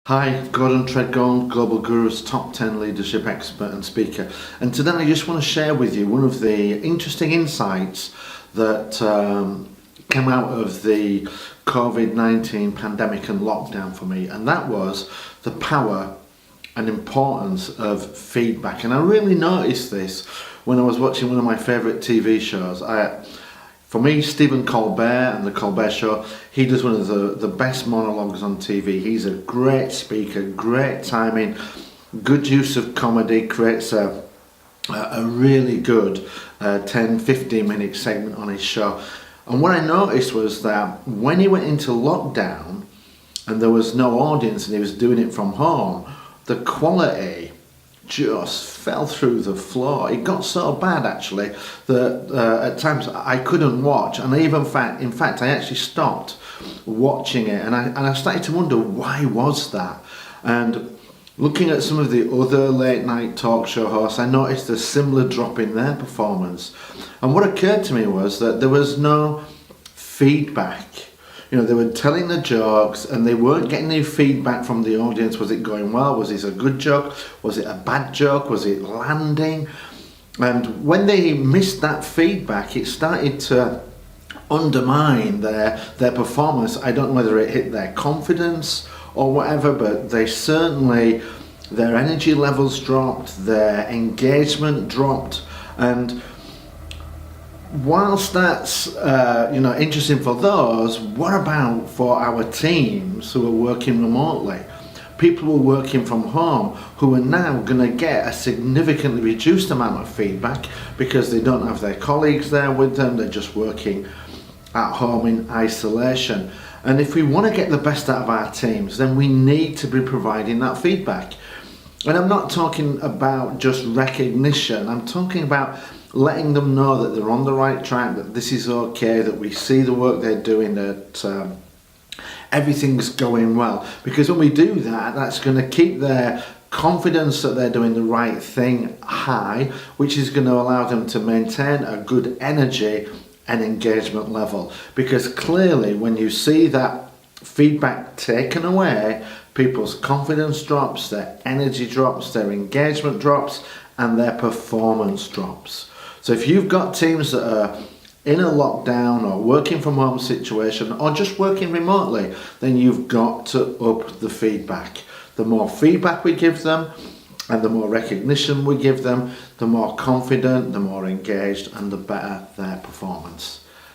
Hi, Gordon Treadgold, Global Guru's top 10 leadership expert and speaker. And today I just want to share with you one of the interesting insights that came out of the COVID-19 pandemic and lockdown for me. And that was the power and importance of feedback. And I really noticed this when I was watching one of my favourite TV shows. For me, Stephen Colbert and the Colbert Show, he does one of the best monologues on TV. He's a great speaker, great timing, good use of comedy, creates a really good 10-15 minute segment on his show. And what I noticed was that when he went into lockdown and there was no audience and he was doing it from home, the quality just fell through the floor. It got so bad actually that at times I couldn't watch, and in fact I actually stopped watching it, and I started to wonder why was that. And looking at some of the other late night talk show hosts, I noticed a similar drop in their performance. And what occurred to me was that there was no feedback. You know, they were telling the jokes and they weren't getting any feedback from the audience. Was it going well? Was this a good joke? Was it a bad joke? Was it landing? And when they missed that feedback, it started to undermine their performance. I don't know whether it hit their confidence or whatever, but their energy levels dropped, their engagement dropped. And whilst that's interesting for those, what about for our teams who are working remotely? People who are working from home who are now going to get a significantly reduced amount of feedback because they don't have their colleagues there with them, they're just working at home in isolation. And if we want to get the best out of our teams, then we need to be providing that feedback. And I'm not talking about just recognition, I'm talking about letting them know that they're on the right track, that this is okay, that we see the work they're doing, that everything's going well. Because when we do that, that's going to keep their confidence that they're doing the right thing high, which is going to allow them to maintain a good energy and engagement level. Because clearly when you see that feedback taken away, people's confidence drops, their energy drops, their engagement drops, and their performance drops. So if you've got teams that are in a lockdown or working from home situation or just working remotely, then you've got to up the feedback. The more feedback we give them and the more recognition we give them, the more confident, the more engaged, and the better their performance.